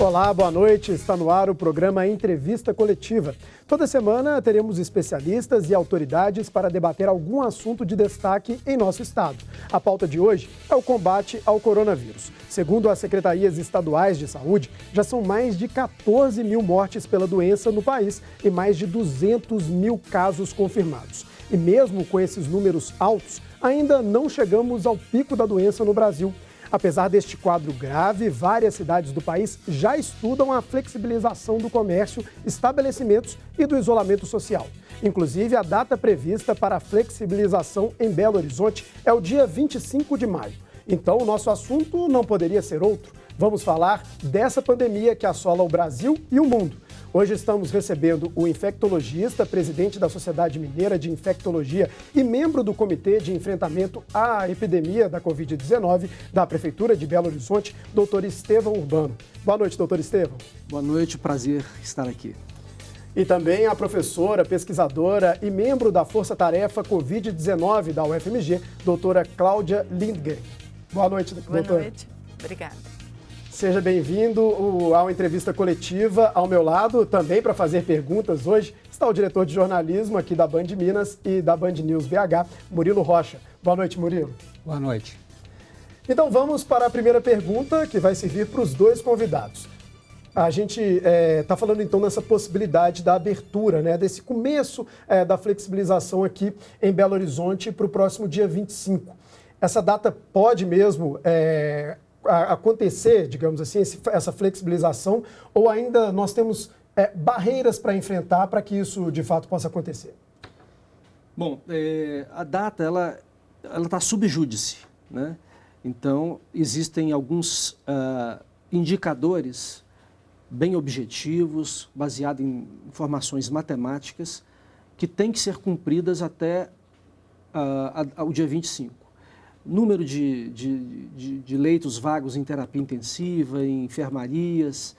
Olá, boa noite. Está no ar o programa Entrevista Coletiva. Toda semana teremos especialistas e autoridades para debater algum assunto de destaque em nosso estado. A pauta de hoje é o combate ao coronavírus. Segundo as secretarias estaduais de saúde, já são mais de 14 mil mortes pela doença no país e mais de 200 mil casos confirmados. E mesmo com esses números altos, ainda não chegamos ao pico da doença no Brasil. Apesar deste quadro grave, várias cidades do país já estudam a flexibilização do comércio, estabelecimentos e do isolamento social. Inclusive, a data prevista para a flexibilização em Belo Horizonte é o dia 25 de maio. Então, o nosso assunto não poderia ser outro. Vamos falar dessa pandemia que assola o Brasil e o mundo. Hoje estamos recebendo o infectologista, presidente da Sociedade Mineira de Infectologia e membro do Comitê de Enfrentamento à Epidemia da Covid-19 da Prefeitura de Belo Horizonte, doutor Estevão Urbano. Boa noite, doutor Estevão. Boa noite, prazer estar aqui. E também a professora, pesquisadora e membro da Força Tarefa Covid-19 da UFMG, doutora Cláudia Lindgren. Boa noite, doutora. Boa noite, obrigada. Seja bem-vindo ao Entrevista Coletiva. Ao meu lado, também para fazer perguntas hoje, está o diretor de jornalismo aqui da Band Minas e da Band News BH, Murilo Rocha. Boa noite, Murilo. Boa noite. Então vamos para a primeira pergunta, que vai servir para os dois convidados. A gente está falando então nessa possibilidade da abertura, né, desse começo da flexibilização aqui em Belo Horizonte para o próximo dia 25. Essa data pode mesmo acontecer, digamos assim, essa flexibilização, ou ainda nós temos barreiras para enfrentar para que isso de fato possa acontecer? Bom, a data ela está sub júdice, né? Então existem alguns indicadores bem objetivos, baseados em informações matemáticas, que têm que ser cumpridas até o dia 25. Número de leitos vagos em terapia intensiva, em enfermarias,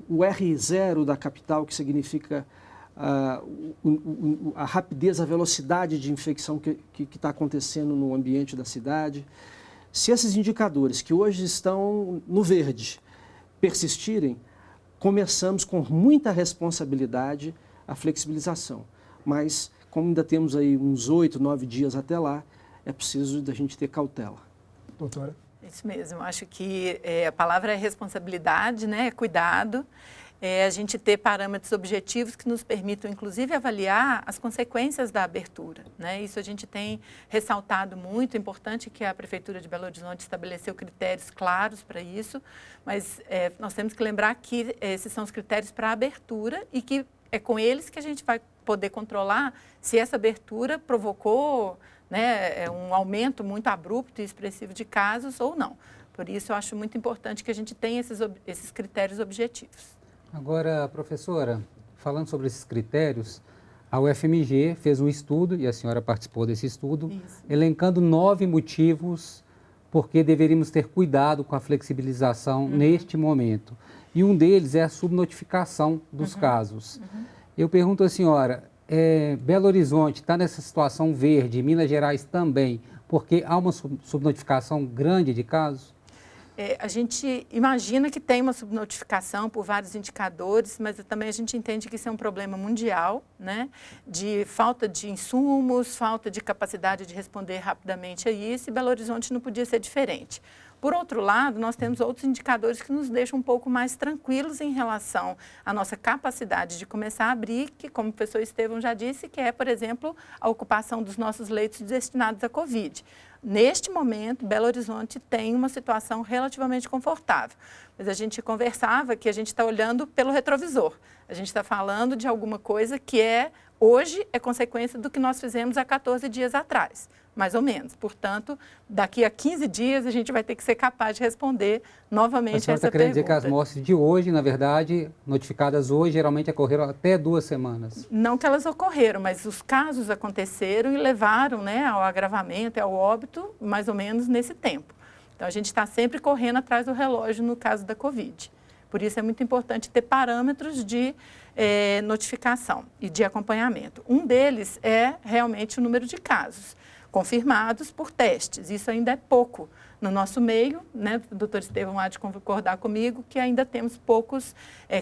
o R0 da capital, que significa a rapidez, a velocidade de infecção que está acontecendo no ambiente da cidade. Se esses indicadores, que hoje estão no verde, persistirem, começamos com muita responsabilidade a flexibilização. Mas, como ainda temos aí uns 8, 9 dias até lá, é preciso da gente ter cautela. Doutora? Isso mesmo, acho que a palavra é responsabilidade, né? É cuidado, a gente ter parâmetros objetivos que nos permitam, inclusive, avaliar as consequências da abertura, né? Isso a gente tem ressaltado muito, é importante que a Prefeitura de Belo Horizonte estabeleceu critérios claros para isso, mas nós temos que lembrar que esses são os critérios para a abertura e que é com eles que a gente vai poder controlar se essa abertura provocou, né, um aumento muito abrupto e expressivo de casos ou não. Por isso, eu acho muito importante que a gente tenha esses critérios objetivos. Agora, professora, falando sobre esses critérios, a UFMG fez um estudo, e a senhora participou desse estudo, elencando 9 motivos por que deveríamos ter cuidado com a flexibilização neste momento. E um deles é a subnotificação dos casos. Eu pergunto à senhora, Belo Horizonte está nessa situação verde, Minas Gerais também, porque há uma subnotificação grande de casos? A gente imagina que tem uma subnotificação por vários indicadores, mas também a gente entende que isso é um problema mundial, né? De falta de insumos, falta de capacidade de responder rapidamente a isso, e Belo Horizonte não podia ser diferente. Por outro lado, nós temos outros indicadores que nos deixam um pouco mais tranquilos em relação à nossa capacidade de começar a abrir, que, como o professor Estevão já disse, que é, por exemplo, a ocupação dos nossos leitos destinados à Covid. Neste momento, Belo Horizonte tem uma situação relativamente confortável, mas a gente conversava que a gente está olhando pelo retrovisor. A gente está falando de alguma coisa que hoje é consequência do que nós fizemos há 14 dias atrás, mais ou menos. Portanto, daqui a 15 dias a gente vai ter que ser capaz de responder novamente essa pergunta. A senhora está querendo dizer que as mortes de hoje, na verdade, notificadas hoje, geralmente ocorreram até 2 semanas? Não que elas ocorreram, mas os casos aconteceram e levaram, né, ao agravamento e ao óbito mais ou menos nesse tempo. Então, a gente está sempre correndo atrás do relógio no caso da Covid. Por isso é muito importante ter parâmetros de notificação e de acompanhamento. Um deles é realmente o número de casos. confirmados por testes. Isso ainda é pouco no nosso meio, né? O doutor Estevão há de concordar comigo que ainda temos poucos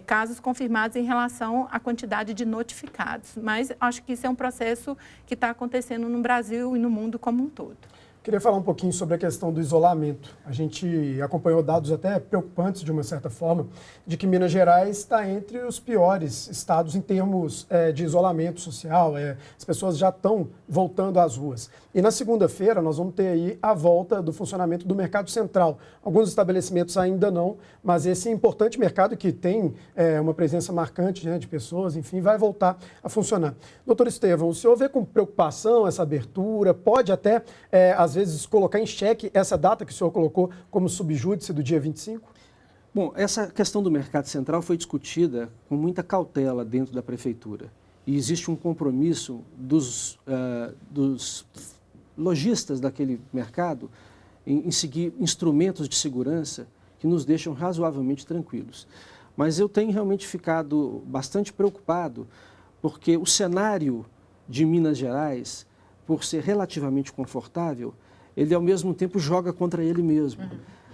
casos confirmados em relação à quantidade de notificados. Mas acho que isso é um processo que está acontecendo no Brasil e no mundo como um todo. Queria falar um pouquinho sobre a questão do isolamento. A gente acompanhou dados até preocupantes, de uma certa forma, de que Minas Gerais está entre os piores estados em termos de isolamento social. As pessoas já estão voltando às ruas. E na segunda-feira nós vamos ter aí a volta do funcionamento do Mercado Central. Alguns estabelecimentos ainda não, mas esse importante mercado que tem uma presença marcante, né, de pessoas, enfim, vai voltar a funcionar. Doutor Estevão, o senhor vê com preocupação essa abertura? Pode até, às vezes, colocar em xeque essa data que o senhor colocou como subjúdice do dia 25? Bom, essa questão do Mercado Central foi discutida com muita cautela dentro da Prefeitura. E existe um compromisso dos lojistas daquele mercado em seguir instrumentos de segurança que nos deixam razoavelmente tranquilos. Mas eu tenho realmente ficado bastante preocupado porque o cenário de Minas Gerais, por ser relativamente confortável, ele ao mesmo tempo joga contra ele mesmo.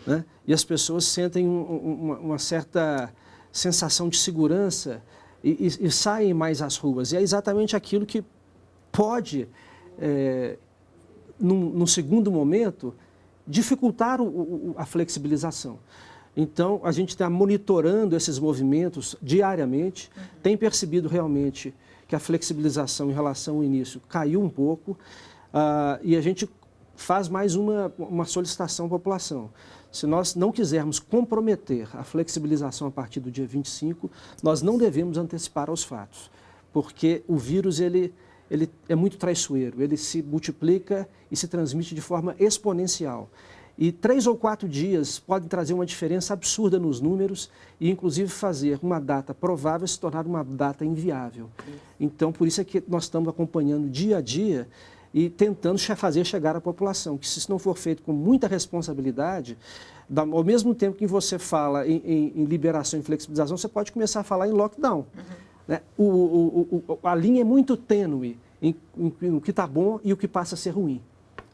Né? E as pessoas sentem uma certa sensação de segurança e saem mais às ruas. E é exatamente aquilo que pode, num segundo momento, dificultar a flexibilização. Então, a gente está monitorando esses movimentos diariamente, tem percebido realmente que a flexibilização em relação ao início caiu um pouco e a gente faz mais uma solicitação à população. Se nós não quisermos comprometer a flexibilização a partir do dia 25, nós não devemos antecipar aos fatos, porque o vírus ele é muito traiçoeiro, ele se multiplica e se transmite de forma exponencial. E 3 ou 4 dias podem trazer uma diferença absurda nos números e, inclusive, fazer uma data provável se tornar uma data inviável. Então, por isso é que nós estamos acompanhando dia a dia e tentando fazer chegar à população, que se isso não for feito com muita responsabilidade, ao mesmo tempo que você fala em liberação e flexibilização, você pode começar a falar em lockdown. Né? A linha é muito tênue em o que está bom e o que passa a ser ruim.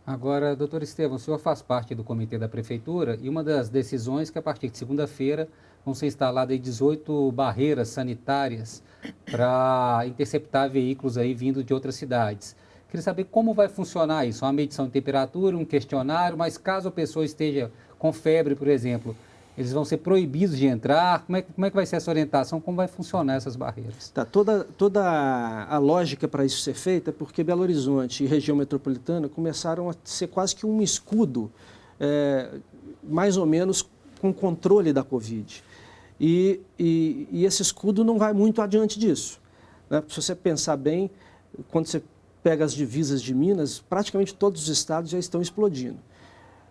Agora, doutor Estevão, o senhor faz parte do comitê da Prefeitura e uma das decisões é que a partir de segunda-feira vão ser instaladas 18 barreiras sanitárias para interceptar veículos aí vindo de outras cidades. Queria saber como vai funcionar isso, uma medição de temperatura, um questionário, mas caso a pessoa esteja com febre, por exemplo, eles vão ser proibidos de entrar? Como é que vai ser essa orientação? Como vai funcionar essas barreiras? Tá, toda a lógica para isso ser feita é porque Belo Horizonte e região metropolitana começaram a ser quase que um escudo, mais ou menos com controle da Covid. E esse escudo não vai muito adiante disso. Né? Se você pensar bem, quando você pega as divisas de Minas, praticamente todos os estados já estão explodindo.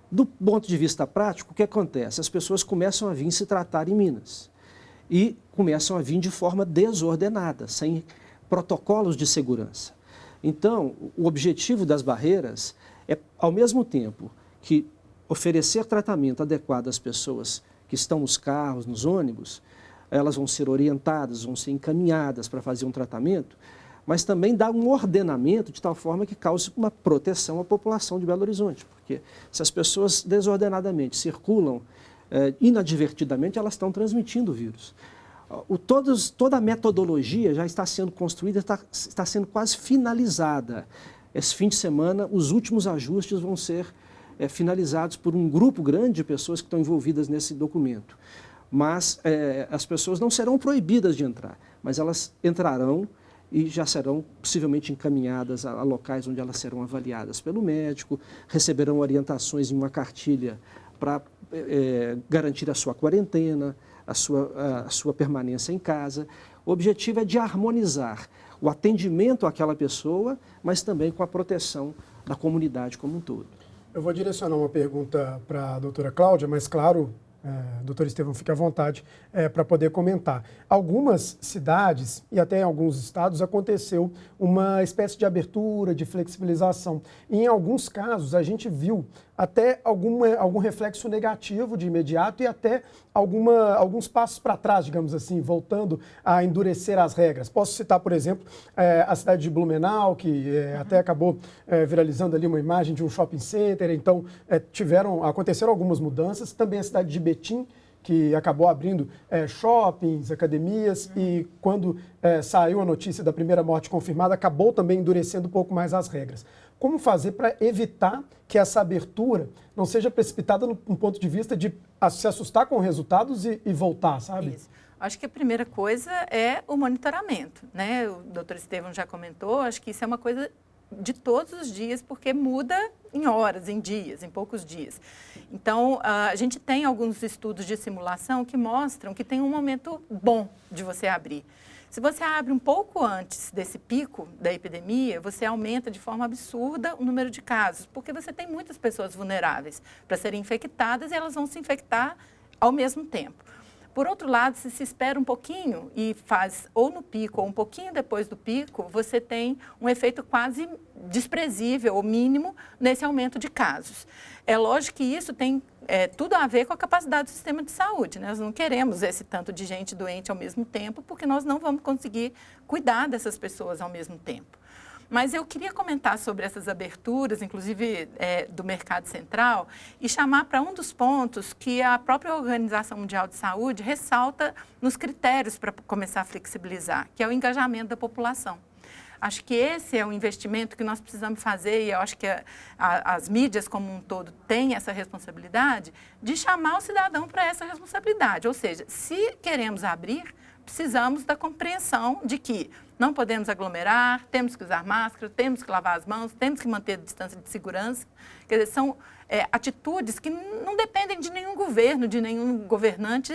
Do ponto de vista prático, o que acontece? As pessoas começam a vir se tratar em Minas e começam a vir de forma desordenada, sem protocolos de segurança. Então, o objetivo das barreiras é, ao mesmo tempo que oferecer tratamento adequado às pessoas que estão nos carros, nos ônibus, elas vão ser orientadas, vão ser encaminhadas para fazer um tratamento, mas também dá um ordenamento de tal forma que cause uma proteção à população de Belo Horizonte. Porque se as pessoas desordenadamente circulam inadvertidamente, elas estão transmitindo o vírus. Toda a metodologia já está sendo construída, está sendo quase finalizada. Esse fim de semana, os últimos ajustes vão ser finalizados por um grupo grande de pessoas que estão envolvidas nesse documento. Mas as pessoas não serão proibidas de entrar, mas elas entrarão e já serão possivelmente encaminhadas a locais onde elas serão avaliadas pelo médico, receberão orientações em uma cartilha para garantir a sua quarentena, a sua permanência em casa. O objetivo é de harmonizar o atendimento àquela pessoa, mas também com a proteção da comunidade como um todo. Eu vou direcionar uma pergunta para a doutora Cláudia, mas claro, Doutor Estevão, fique à vontade para poder comentar. Algumas cidades e até em alguns estados aconteceu uma espécie de abertura, de flexibilização. E em alguns casos a gente viu até algum reflexo negativo de imediato e até alguns passos para trás, digamos assim, voltando a endurecer as regras. Posso citar, por exemplo, a cidade de Blumenau, que até acabou viralizando ali uma imagem de um shopping center. Então, aconteceram algumas mudanças. Também a cidade de Betim, que acabou abrindo shoppings, academias, e quando saiu a notícia da primeira morte confirmada, acabou também endurecendo um pouco mais as regras. Como fazer para evitar que essa abertura não seja precipitada no ponto de vista de se assustar com resultados e voltar, sabe? Isso. Acho que a primeira coisa é o monitoramento, né? O doutor Estevão já comentou, acho que isso é uma coisa de todos os dias, porque muda em horas, em dias, em poucos dias. Então, a gente tem alguns estudos de simulação que mostram que tem um momento bom de você abrir. Se você abre um pouco antes desse pico da epidemia, você aumenta de forma absurda o número de casos, porque você tem muitas pessoas vulneráveis para serem infectadas e elas vão se infectar ao mesmo tempo. Por outro lado, se espera um pouquinho e faz ou no pico ou um pouquinho depois do pico, você tem um efeito quase desprezível ou mínimo nesse aumento de casos. É lógico que isso tem tudo a ver com a capacidade do sistema de saúde, né? Nós não queremos esse tanto de gente doente ao mesmo tempo, porque nós não vamos conseguir cuidar dessas pessoas ao mesmo tempo. Mas eu queria comentar sobre essas aberturas, inclusive do mercado central, e chamar para um dos pontos que a própria Organização Mundial de Saúde ressalta nos critérios para começar a flexibilizar, que é o engajamento da população. Acho que esse é o investimento que nós precisamos fazer e eu acho que as mídias como um todo têm essa responsabilidade de chamar o cidadão para essa responsabilidade. Ou seja, se queremos abrir, precisamos da compreensão de que não podemos aglomerar, temos que usar máscara, temos que lavar as mãos, temos que manter a distância de segurança. Quer dizer, são atitudes que não dependem de nenhum governo, de nenhum governante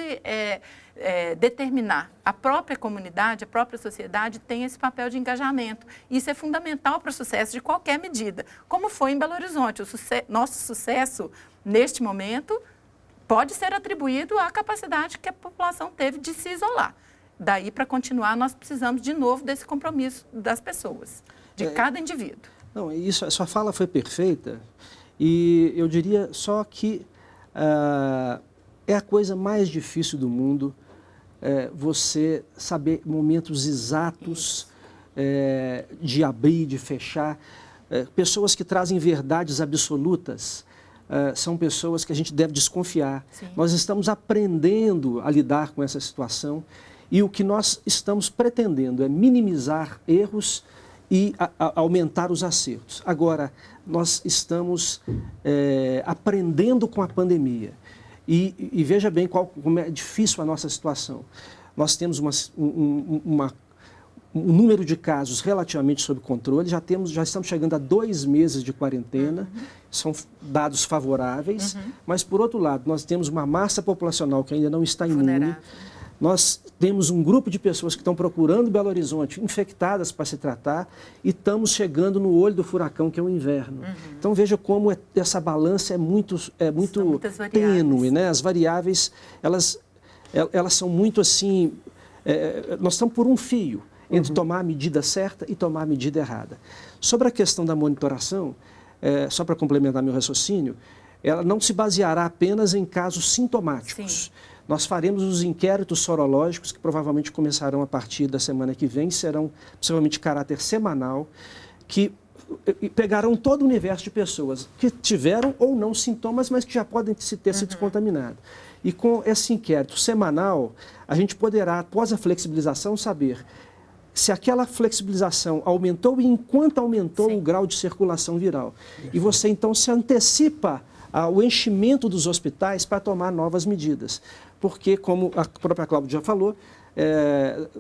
determinar. A própria comunidade, a própria sociedade tem esse papel de engajamento. Isso é fundamental para o sucesso de qualquer medida, como foi em Belo Horizonte. Nosso sucesso, neste momento, pode ser atribuído à capacidade que a população teve de se isolar. Daí, para continuar, nós precisamos de novo desse compromisso das pessoas, de cada indivíduo. Não, isso, a sua fala foi perfeita e eu diria só que é a coisa mais difícil do mundo você saber momentos exatos de abrir, de fechar. Pessoas que trazem verdades absolutas são pessoas que a gente deve desconfiar. Sim. Nós estamos aprendendo a lidar com essa situação. E o que nós estamos pretendendo é minimizar erros e aumentar os acertos. Agora, nós estamos aprendendo com a pandemia. E veja bem como é difícil a nossa situação. Nós temos um número de casos relativamente sob controle, já estamos chegando a 2 meses de quarentena, são dados favoráveis, mas, por outro lado, nós temos uma massa populacional que ainda não está imune. Nós temos um grupo de pessoas que estão procurando Belo Horizonte, infectadas para se tratar, e estamos chegando no olho do furacão, que é o inverno. Então, veja como essa balança é muito tênue, né? As variáveis, elas são muito assim, nós estamos por um fio entre tomar a medida certa e tomar a medida errada. Sobre a questão da monitoração, só para complementar meu raciocínio, ela não se baseará apenas em casos sintomáticos. Sim. Nós faremos os inquéritos sorológicos, que provavelmente começarão a partir da semana que vem, serão possivelmente de caráter semanal, que pegarão todo o universo de pessoas que tiveram ou não sintomas, mas que já podem ter se descontaminado. E com esse inquérito semanal, a gente poderá, após a flexibilização, saber se aquela flexibilização aumentou e enquanto aumentou Sim. o grau de circulação viral. E você, então, se antecipa ao enchimento dos hospitais para tomar novas medidas. Porque, como a própria Cláudia já falou,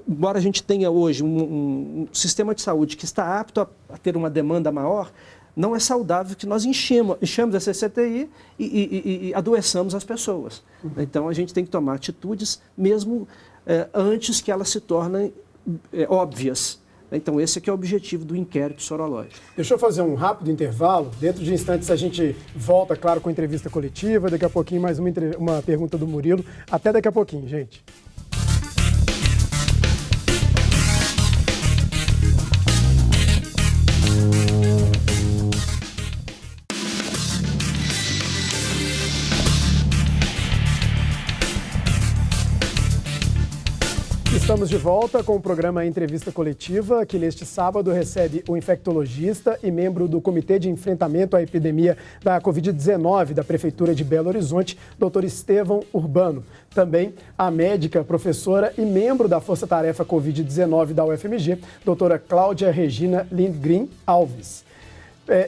embora a gente tenha hoje um sistema de saúde que está apto a ter uma demanda maior, não é saudável que nós enchemos essa CTI e adoeçamos as pessoas. Então, a gente tem que tomar atitudes mesmo antes que elas se tornem óbvias Então, esse aqui é o objetivo do inquérito sorológico. Deixa eu fazer um rápido intervalo. Dentro de instantes a gente volta, claro, com a entrevista coletiva. Daqui a pouquinho mais uma pergunta do Murilo. Até daqui a pouquinho, gente. Estamos de volta com o programa Entrevista Coletiva, que neste sábado recebe o infectologista e membro do Comitê de Enfrentamento à Epidemia da Covid-19 da Prefeitura de Belo Horizonte, Dr. Estevão Urbano. Também a médica, professora e membro da Força Tarefa Covid-19 da UFMG, doutora Cláudia Regina Lindgren Alves.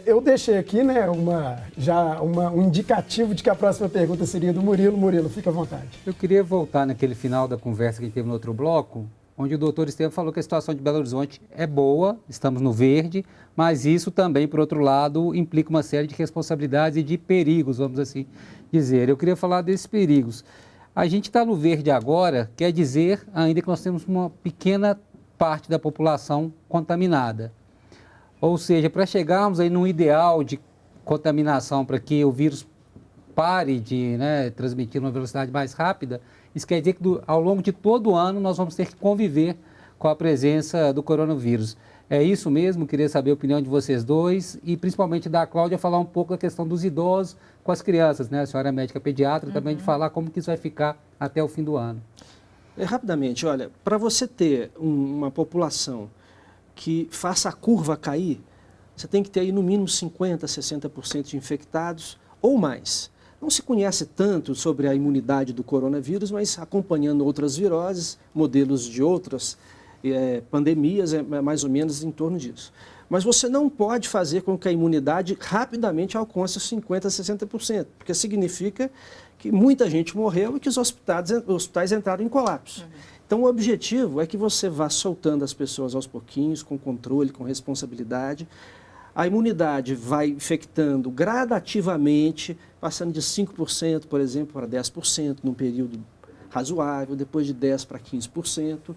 Eu deixei aqui, né, um indicativo de que a próxima pergunta seria do Murilo. Murilo, fica à vontade. Eu queria voltar naquele final da conversa que a gente teve no outro bloco, onde o doutor Estevão falou que a situação de Belo Horizonte é boa, estamos no verde, mas isso também, por outro lado, implica uma série de responsabilidades e de perigos, vamos assim dizer. Eu queria falar desses perigos. A gente está no verde agora, quer dizer ainda que nós temos uma pequena parte da população contaminada. Ou seja, para chegarmos aí num ideal de contaminação, para que o vírus pare de transmitir numa velocidade mais rápida, isso quer dizer que ao longo de todo o ano nós vamos ter que conviver com a presença do coronavírus. É isso mesmo? Queria saber a opinião de vocês dois e principalmente da Cláudia falar um pouco da questão dos idosos com as crianças, né? A senhora é médica pediatra, também de falar como que isso vai ficar até o fim do ano. Rapidamente, olha, para você ter uma população que faça a curva cair, você tem que ter aí no mínimo 50%, 60% de infectados ou mais. Não se conhece tanto sobre a imunidade do coronavírus, mas acompanhando outras viroses, modelos de outras pandemias, é mais ou menos em torno disso. Mas você não pode fazer com que a imunidade rapidamente alcance os 50%, 60%, porque significa que muita gente morreu e que os hospitais entraram em colapso. Então, o objetivo é que você vá soltando as pessoas aos pouquinhos, com controle, com responsabilidade. A imunidade vai infectando gradativamente, passando de 5%, por exemplo, para 10%, num período razoável, depois de 10% para 15%,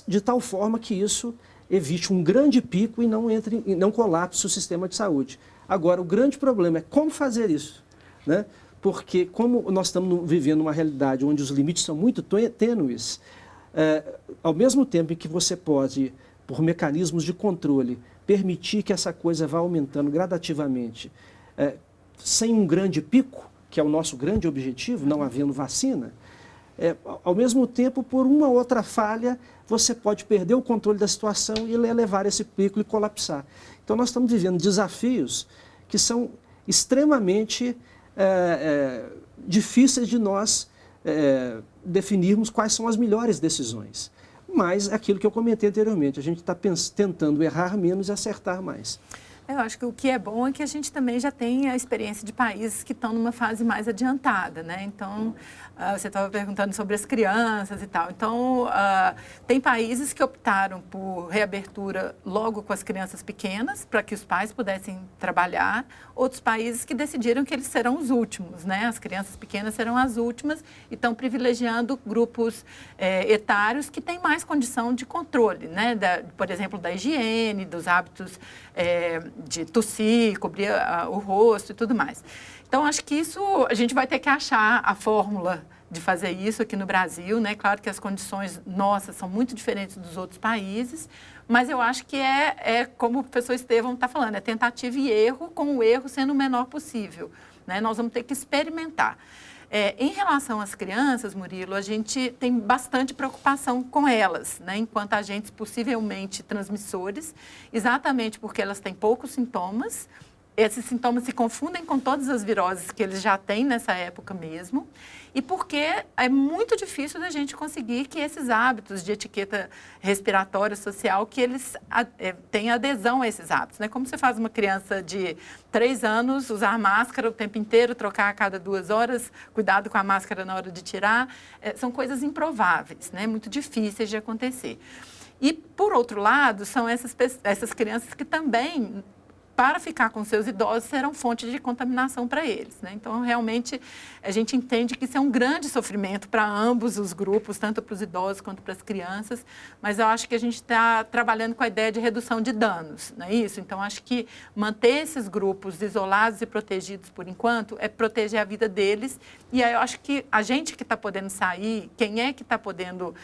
de tal forma que isso evite um grande pico e não colapse o sistema de saúde. Agora, o grande problema é como fazer isso, né? Porque como nós estamos vivendo uma realidade onde os limites são muito tênues, ao mesmo tempo em que você pode, por mecanismos de controle, permitir que essa coisa vá aumentando gradativamente, sem um grande pico, que é o nosso grande objetivo, não havendo vacina, ao mesmo tempo, por uma outra falha, você pode perder o controle da situação e levar esse pico e colapsar. Então, nós estamos vivendo desafios que são extremamente difíceis de nós definirmos quais são as melhores decisões. Mas aquilo que eu comentei anteriormente, a gente está tentando errar menos e acertar mais. Eu acho que o que é bom é que a gente também já tem a experiência de países que estão numa fase mais adiantada, né? Então, você estava perguntando sobre as crianças e tal. Então, tem países que optaram por reabertura logo com as crianças pequenas, para que os pais pudessem trabalhar. Outros países que decidiram que eles serão os últimos, né? As crianças pequenas serão as últimas e estão privilegiando grupos etários que têm mais condição de controle, né? Por exemplo, da higiene, dos hábitos de tossir, cobrir o rosto e tudo mais. Então, acho que isso, a gente vai ter que achar a fórmula de fazer isso aqui no Brasil, né? Claro que as condições nossas são muito diferentes dos outros países, mas eu acho que como o professor Estevão está falando, é tentativa e erro, com o erro sendo o menor possível, né? Nós vamos ter que experimentar. Em relação às crianças, Murilo, a gente tem bastante preocupação com elas, né, enquanto agentes possivelmente transmissores, exatamente porque elas têm poucos sintomas. Esses sintomas se confundem com todas as viroses que eles já têm nessa época mesmo, e porque é muito difícil da gente conseguir que esses hábitos de etiqueta respiratória social, que eles tenham adesão a esses hábitos, né? Como você faz uma criança de 3 anos usar máscara o tempo inteiro, trocar a cada 2 horas, cuidado com a máscara na hora de tirar, são coisas improváveis, né? Muito difíceis de acontecer. E, por outro lado, são essas crianças que também para ficar com seus idosos, serão fonte de contaminação para eles, né? Então, realmente, a gente entende que isso é um grande sofrimento para ambos os grupos, tanto para os idosos quanto para as crianças, mas eu acho que a gente está trabalhando com a ideia de redução de danos, não é isso? Então, acho que manter esses grupos isolados e protegidos por enquanto é proteger a vida deles, e aí eu acho que a gente que está podendo sair, quem é que está podendo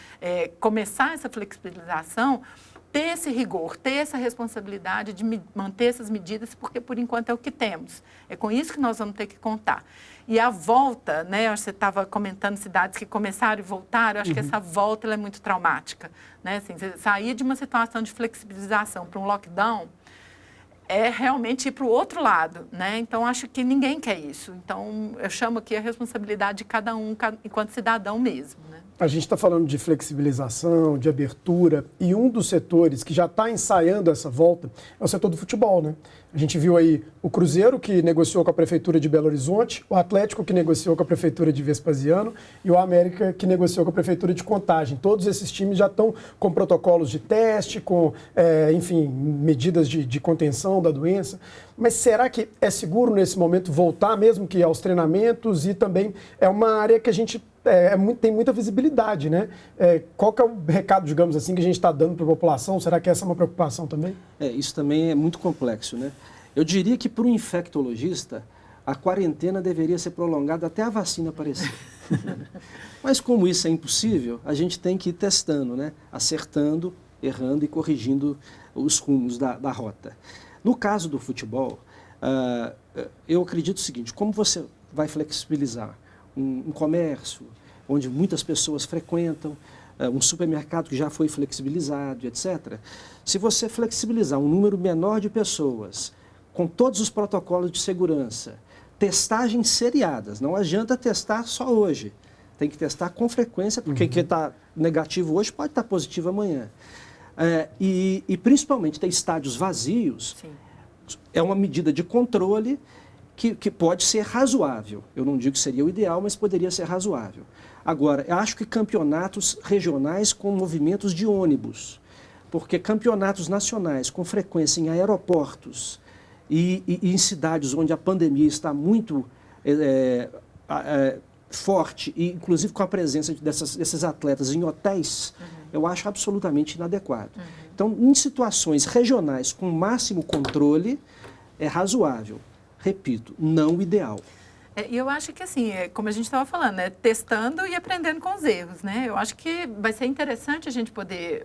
começar essa flexibilização, ter esse rigor, ter essa responsabilidade de manter essas medidas, porque por enquanto é o que temos. É com isso que nós vamos ter que contar. E a volta, né, você estava comentando cidades que começaram e voltaram, eu acho que essa volta ela é muito traumática, né? Assim, você sair de uma situação de flexibilização para um lockdown é realmente ir para o outro lado, né? Então, acho que ninguém quer isso. Então, eu chamo aqui a responsabilidade de cada um enquanto cidadão mesmo, né? A gente está falando de flexibilização, de abertura, e um dos setores que já está ensaiando essa volta é o setor do futebol, né? A gente viu aí o Cruzeiro, que negociou com a Prefeitura de Belo Horizonte, o Atlético, que negociou com a Prefeitura de Vespasiano, e o América, que negociou com a Prefeitura de Contagem. Todos esses times já estão com protocolos de teste, com, enfim, medidas de contenção da doença. Mas será que é seguro nesse momento voltar, mesmo que aos treinamentos? E também é uma área que a gente tem muita visibilidade, né? Qual que é o recado, digamos assim, que a gente está dando para a população? Será que essa é uma preocupação também? Isso também é muito complexo, né? Eu diria que para o infectologista, a quarentena deveria ser prolongada até a vacina aparecer. Mas como isso é impossível, a gente tem que ir testando, né? Acertando, errando e corrigindo os rumos da rota. No caso do futebol, eu acredito o seguinte: como você vai flexibilizar um comércio onde muitas pessoas frequentam, um supermercado que já foi flexibilizado, etc. Se você flexibilizar um número menor de pessoas, com todos os protocolos de segurança, testagens seriadas, não adianta testar só hoje, tem que testar com frequência, porque quem está negativo hoje pode estar positivo amanhã. E principalmente ter estádios vazios. Sim. É uma medida de controle que pode ser razoável. Eu não digo que seria o ideal, mas poderia ser razoável. Agora, eu acho que campeonatos regionais com movimentos de ônibus, porque campeonatos nacionais com frequência em aeroportos e em cidades onde a pandemia está muito forte, e inclusive com a presença desses atletas em hotéis, eu acho absolutamente inadequado. Então, em situações regionais com máximo controle, é razoável. Repito, não ideal. E eu acho que, assim, como a gente estava falando, testando e aprendendo com os erros, né? Eu acho que vai ser interessante a gente poder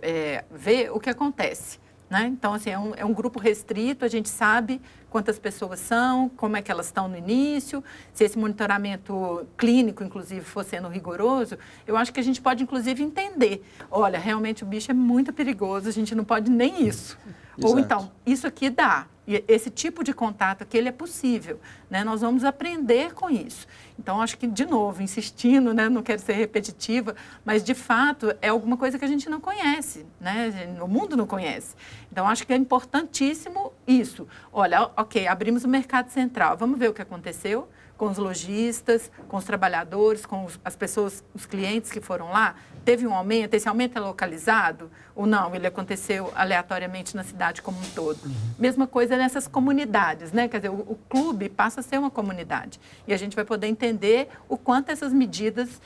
ver o que acontece, né? Então, assim, é um grupo restrito, a gente sabe quantas pessoas são, como é que elas estão no início, se esse monitoramento clínico, inclusive, for sendo rigoroso, eu acho que a gente pode, inclusive, entender, olha, realmente o bicho é muito perigoso, a gente não pode nem isso. Exato. Ou então, isso aqui dá. E esse tipo de contato aqui, ele é possível, né? Nós vamos aprender com isso. Então, acho que, de novo, insistindo, né? Não quero ser repetitiva, mas, de fato, é alguma coisa que a gente não conhece, né? O mundo não conhece. Então, acho que é importantíssimo isso. Olha, ok, abrimos o mercado central, vamos ver o que aconteceu com os lojistas, com os trabalhadores, com as pessoas, os clientes que foram lá. Teve um aumento? Esse aumento é localizado ou não? Ele aconteceu aleatoriamente na cidade como um todo. Mesma coisa nessas comunidades, né? Quer dizer, o clube passa a ser uma comunidade. E a gente vai poder entender o quanto essas medidas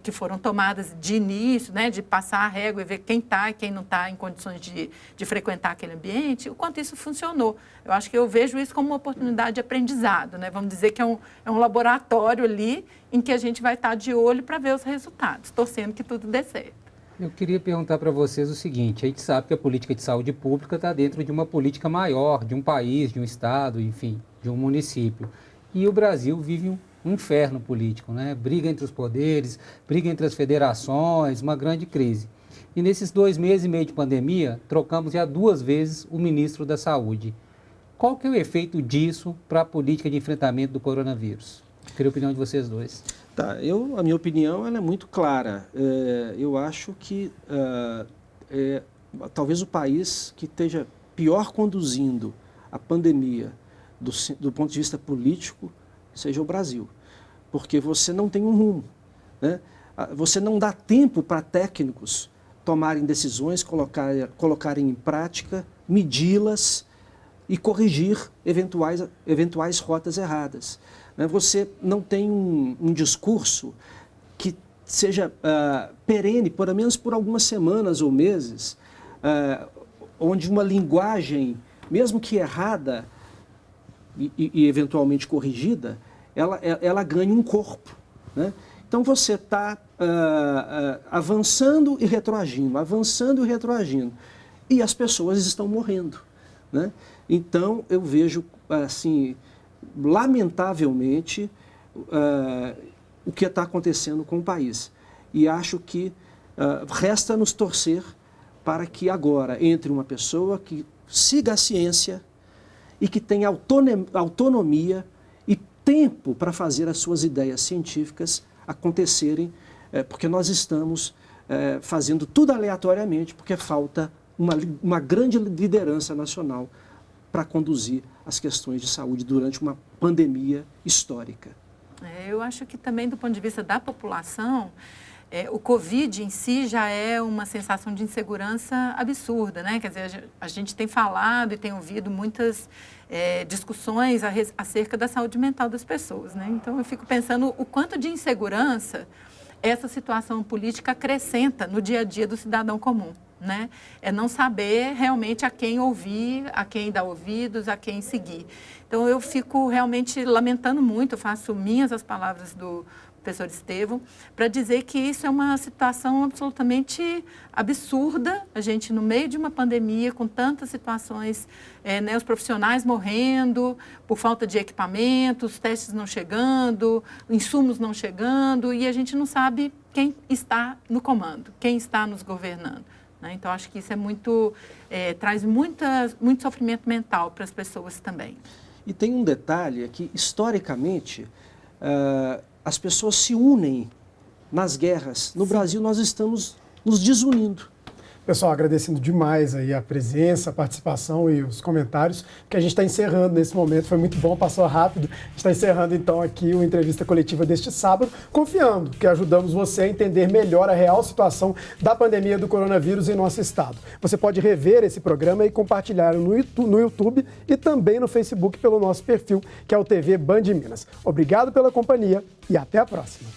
que foram tomadas de início, né? De passar a régua e ver quem está e quem não está em condições de frequentar aquele ambiente, o quanto isso funcionou. Eu acho que eu vejo isso como uma oportunidade de aprendizado, né? Vamos dizer que é um laboratório ali em que a gente vai estar de olho para ver os resultados, torcendo que tudo dê certo. Eu queria perguntar para vocês o seguinte: a gente sabe que a política de saúde pública está dentro de uma política maior, de um país, de um estado, enfim, de um município. E o Brasil vive um inferno político, né? Briga entre os poderes, briga entre as federações, uma grande crise. E nesses 2 meses e meio de pandemia, trocamos já 2 vezes o ministro da Saúde. Qual que é o efeito disso para a política de enfrentamento do coronavírus? Queria a opinião de vocês dois. Tá, a minha opinião ela é muito clara. Eu acho que talvez o país que esteja pior conduzindo a pandemia do ponto de vista político seja o Brasil. Porque você não tem um rumo, né? Você não dá tempo para técnicos tomarem decisões, colocarem em prática, medi-las e corrigir eventuais rotas erradas. Você não tem um discurso que seja perene, pelo menos por algumas semanas ou meses, onde uma linguagem, mesmo que errada e eventualmente corrigida, ela ganha um corpo. Né? Então você está avançando e retroagindo, avançando e retroagindo. E as pessoas estão morrendo. Né? Então eu vejo, assim, lamentavelmente, o que está acontecendo com o país. E acho que resta nos torcer para que agora entre uma pessoa que siga a ciência e que tenha autonomia e tempo para fazer as suas ideias científicas acontecerem, porque nós estamos fazendo tudo aleatoriamente, porque falta uma grande liderança nacional para conduzir as questões de saúde durante uma pandemia histórica. Eu acho que também do ponto de vista da população, o Covid em si já é uma sensação de insegurança absurda, né? Quer dizer, a gente tem falado e tem ouvido muitas discussões acerca da saúde mental das pessoas, né? Então eu fico pensando o quanto de insegurança essa situação política acrescenta no dia a dia do cidadão comum, né? É não saber realmente a quem ouvir, a quem dar ouvidos, a quem seguir. Então eu fico realmente lamentando muito, eu faço minhas as palavras do professor Estevão, para dizer que isso é uma situação absolutamente absurda, a gente no meio de uma pandemia, com tantas situações, né, os profissionais morrendo por falta de equipamentos, testes não chegando, insumos não chegando, e a gente não sabe quem está no comando, quem está nos governando. Né? Então, acho que isso traz muito sofrimento mental para as pessoas também. E tem um detalhe que, historicamente, as pessoas se unem nas guerras. No Brasil, nós estamos nos desunindo. Pessoal, agradecendo demais aí a presença, a participação e os comentários, que a gente está encerrando nesse momento. Foi muito bom, passou rápido. A gente está encerrando, então, aqui o Entrevista Coletiva deste sábado, confiando que ajudamos você a entender melhor a real situação da pandemia do coronavírus em nosso estado. Você pode rever esse programa e compartilhar no YouTube e também no Facebook pelo nosso perfil, que é o TV Band Minas. Obrigado pela companhia e até a próxima.